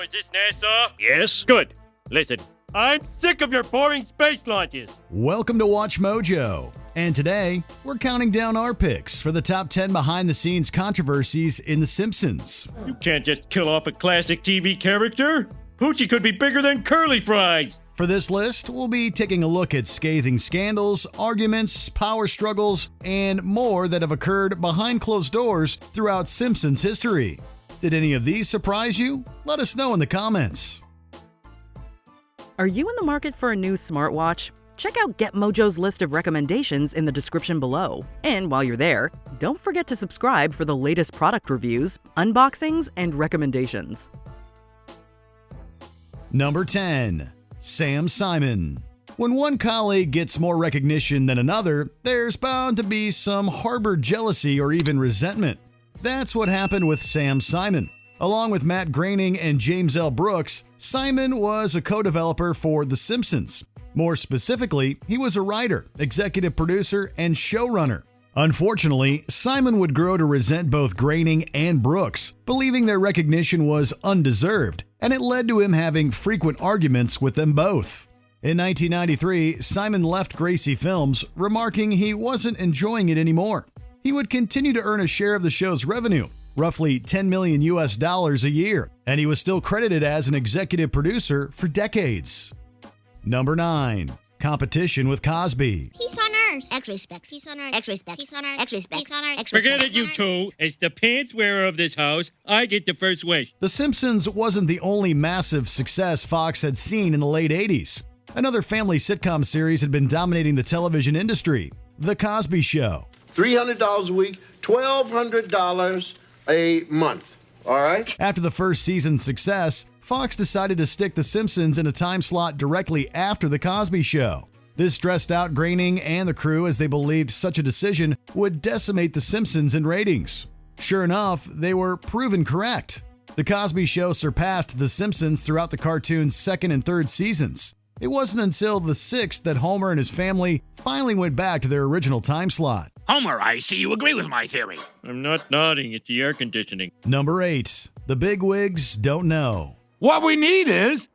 Hello, is this NASA? Yes? Good. Listen, I'm sick of your boring space launches. Welcome to WatchMojo. And today, we're counting down our picks for the top 10 behind-the-scenes controversies in The Simpsons. You can't just kill off a classic TV character. Poochie could be bigger than curly fries. For this list, we'll be taking a look at scathing scandals, arguments, power struggles, and more that have occurred behind closed doors throughout Simpsons history. Did any of these surprise you? Let us know in the comments. Are you in the market for a new smartwatch? Check out GetMojo's list of recommendations in the description below. And while you're there, don't forget to subscribe for the latest product reviews, unboxings, and recommendations. Number 10. Sam Simon. When one colleague gets more recognition than another, there's bound to be some harbored jealousy or even resentment. That's what happened with Sam Simon. Along with Matt Groening and James L. Brooks, Simon was a co-developer for The Simpsons. More specifically, he was a writer, executive producer, and showrunner. Unfortunately, Simon would grow to resent both Groening and Brooks, believing their recognition was undeserved, and it led to him having frequent arguments with them both. In 1993, Simon left Gracie Films, remarking he wasn't enjoying it anymore. He would continue to earn a share of the show's revenue, roughly $10 million a year, and he was still credited as an executive producer for decades. Number 9. Competition with Cosby. He's on Earth. X-ray specs. He's on Earth. X-ray specs. He's on Earth. X-ray specs. He's on Earth. X-ray Forget specs. it, you two. As the pants wearer of this house, I get the first wish. The Simpsons wasn't the only massive success Fox had seen in the late 80s. Another family sitcom series had been dominating the television industry, The Cosby Show. $300 a week, $1,200 a month. All right? After the first season's success, Fox decided to stick The Simpsons in a time slot directly after The Cosby Show. This stressed out Groening and the crew as they believed such a decision would decimate The Simpsons in ratings. Sure enough, they were proven correct. The Cosby Show surpassed The Simpsons throughout the cartoon's second and third seasons. It wasn't until the sixth that Homer and his family finally went back to their original time slot. Homer, I see you agree with my theory. I'm not nodding, it's the air conditioning. Number 8. The bigwigs don't know. What we need is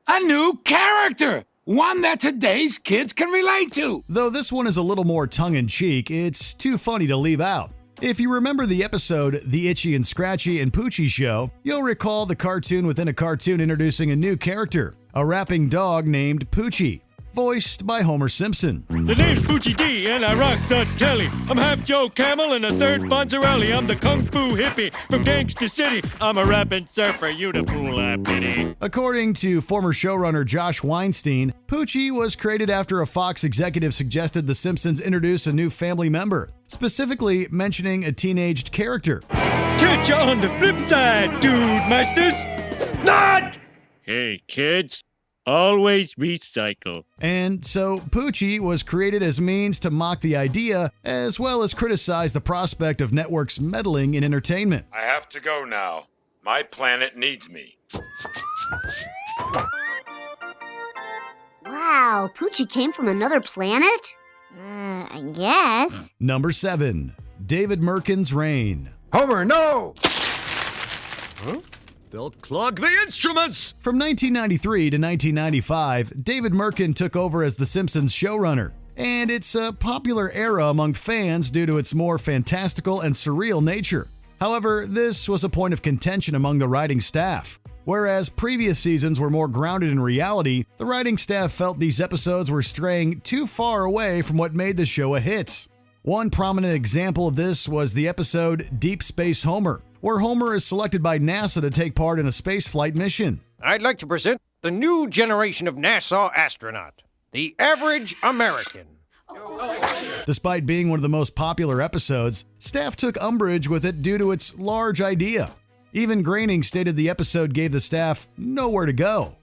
a new character, one that today's kids can relate to. Though this one is a little more tongue-in-cheek, it's too funny to leave out. If you remember the episode The Itchy and Scratchy and Poochie Show, you'll recall the cartoon within a cartoon introducing a new character, a rapping dog named Poochie, voiced by Homer Simpson. The name's Poochie D, and I rock the telly. I'm half Joe Camel and a third Fonzarelli. I'm the Kung Fu hippie from Gangsta City. I'm a rapping surfer, you the fool I pity. According to former showrunner Josh Weinstein, Poochie was created after a Fox executive suggested The Simpsons introduce a new family member, specifically mentioning a teenaged character. Catch you on the flip side, dude masters. Not! Hey, kids. Always recycle. And so Poochie was created as means to mock the idea, as well as criticize the prospect of networks meddling in entertainment. I have to go now. My planet needs me. Wow, Poochie came from another planet? I guess. Number 7. David Merkin's reign. Homer, no! They'll clog the instruments! From 1993 to 1995, David Merkin took over as The Simpsons showrunner, and it's a popular era among fans due to its more fantastical and surreal nature. However, this was a point of contention among the writing staff. Whereas previous seasons were more grounded in reality, the writing staff felt these episodes were straying too far away from what made the show a hit. One prominent example of this was the episode Deep Space Homer, where Homer is selected by NASA to take part in a spaceflight mission. I'd like to present the new generation of NASA astronaut, the average American. Despite being one of the most popular episodes, staff took umbrage with it due to its large idea. Even Groening stated the episode gave the staff nowhere to go.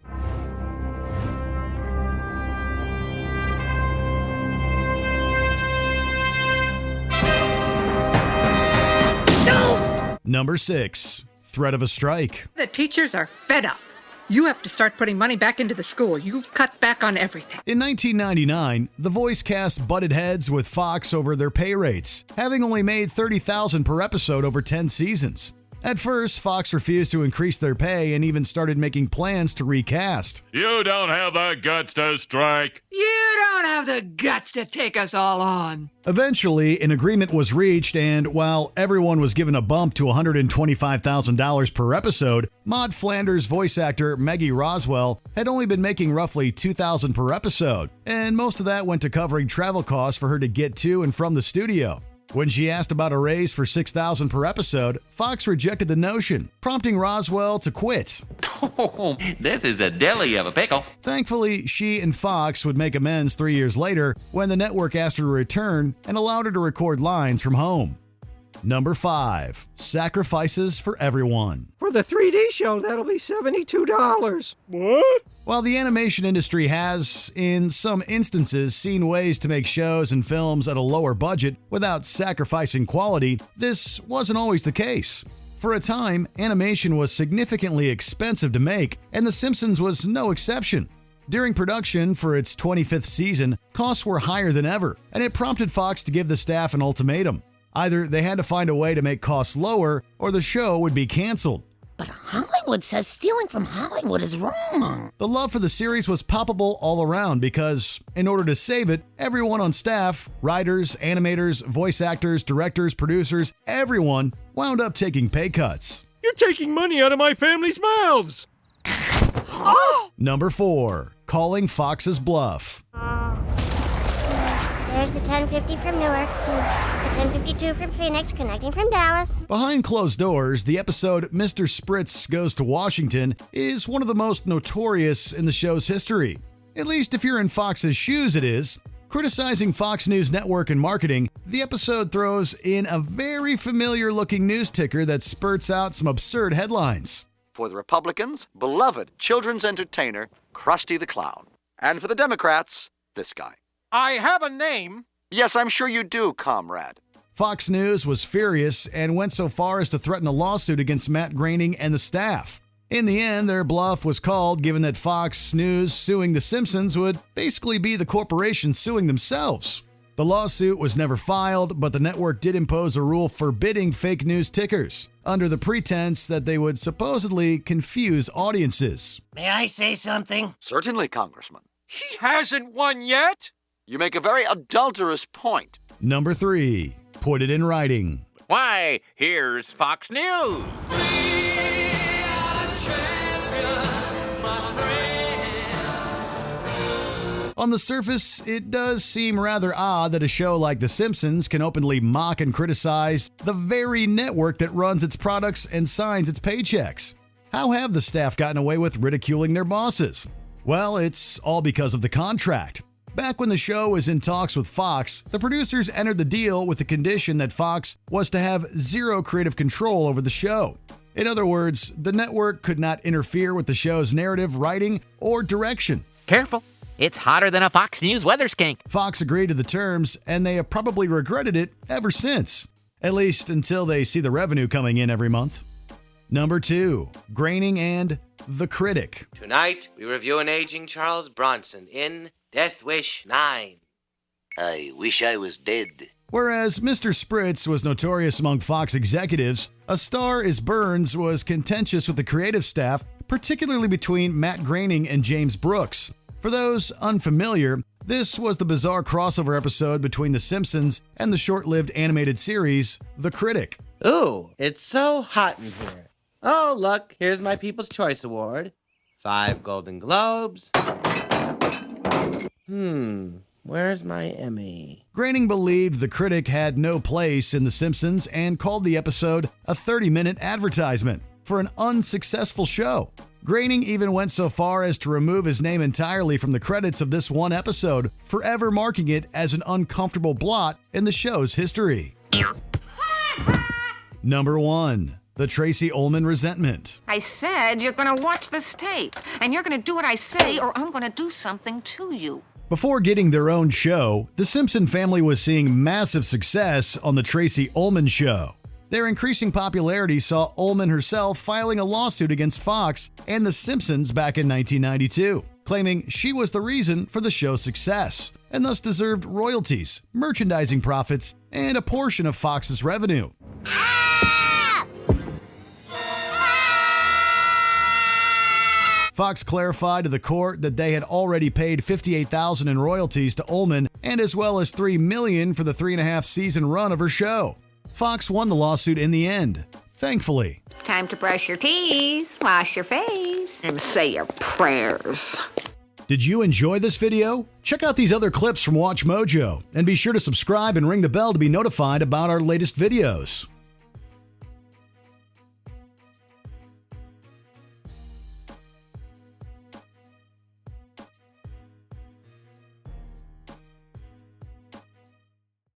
Number 6. Threat of a strike. The teachers are fed up. You have to start putting money back into the school. You cut back on everything. In 1999, The Voice cast butted heads with Fox over their pay rates, having only made $30,000 per episode over 10 seasons. At first, Fox refused to increase their pay and even started making plans to recast. You don't have the guts to strike. You don't have the guts to take us all on. Eventually, an agreement was reached, and while everyone was given a bump to $125,000 per episode, Maude Flanders' voice actor Maggie Roswell had only been making roughly $2,000 per episode, and most of that went to covering travel costs for her to get to and from the studio. When she asked about a raise for $6,000 per episode, Fox rejected the notion, prompting Roswell to quit. Oh, this is a deli of a pickle. Thankfully, she and Fox would make amends 3 years later when the network asked her to return and allowed her to record lines from home. Number 5. Sacrifices for everyone. For the 3D show, that'll be $72. What? While the animation industry has, in some instances, seen ways to make shows and films at a lower budget without sacrificing quality, this wasn't always the case. For a time, animation was significantly expensive to make, and The Simpsons was no exception. During production for its 25th season, costs were higher than ever, and it prompted Fox to give the staff an ultimatum. Either they had to find a way to make costs lower, or the show would be canceled. But Hollywood says stealing from Hollywood is wrong. The love for the series was palpable all around because, in order to save it, everyone on staff, writers, animators, voice actors, directors, producers, everyone wound up taking pay cuts. You're taking money out of my family's mouths. Number 4. Calling Fox's bluff. There's the 1050 from Newark, the 1052 from Phoenix, connecting from Dallas. Behind closed doors, the episode Mr. Spritz Goes to Washington is one of the most notorious in the show's history. At least if you're in Fox's shoes, it is. Criticizing Fox News Network and marketing, the episode throws in a very familiar-looking news ticker that spurts out some absurd headlines. For the Republicans, beloved children's entertainer, Krusty the Clown. And for the Democrats, this guy. I have a name. Yes, I'm sure you do, comrade. Fox News was furious and went so far as to threaten a lawsuit against Matt Groening and the staff. In the end, their bluff was called, given that Fox News suing The Simpsons would basically be the corporation suing themselves. The lawsuit was never filed, but the network did impose a rule forbidding fake news tickers, under the pretense that they would supposedly confuse audiences. May I say something? Certainly, Congressman. He hasn't won yet. You make a very adulterous point. Number 3. Put it in writing. Why, here's Fox News. On the surface, it does seem rather odd that a show like The Simpsons can openly mock and criticize the very network that runs its products and signs its paychecks. How have the staff gotten away with ridiculing their bosses? Well, it's all because of the contract. Back when the show was in talks with Fox, the producers entered the deal with the condition that Fox was to have zero creative control over the show. In other words, the network could not interfere with the show's narrative, writing, or direction. Careful. It's hotter than a Fox News weather skink. Fox agreed to the terms, and they have probably regretted it ever since. At least until they see the revenue coming in every month. Number 2. Groening and The Critic. Tonight, we review an aging Charles Bronson in Death Wish 9. I wish I was dead. Whereas Mr. Spritz was notorious among Fox executives, A Star is Burns was contentious with the creative staff, particularly between Matt Groening and James Brooks. For those unfamiliar, this was the bizarre crossover episode between The Simpsons and the short-lived animated series, The Critic. Ooh, it's so hot in here. Oh, look, here's my People's Choice Award. 5 Golden Globes. Where's my Emmy? Groening believed The Critic had no place in The Simpsons and called the episode a 30-minute advertisement for an unsuccessful show. Groening even went so far as to remove his name entirely from the credits of this one episode, forever marking it as an uncomfortable blot in the show's history. Number 1. The Tracey Ullman resentment. I said you're gonna watch this tape, and you're gonna do what I say, or I'm gonna do something to you. Before getting their own show, the Simpson family was seeing massive success on the Tracey Ullman Show. Their increasing popularity saw Ullman herself filing a lawsuit against Fox and The Simpsons back in 1992, claiming she was the reason for the show's success, and thus deserved royalties, merchandising profits, and a portion of Fox's revenue. Fox clarified to the court that they had already paid $58,000 in royalties to Ullman and as well as $3 million for the 3.5-season run of her show. Fox won the lawsuit in the end, thankfully. Time to brush your teeth, wash your face, and say your prayers. Did you enjoy this video? Check out these other clips from WatchMojo and be sure to subscribe and ring the bell to be notified about our latest videos.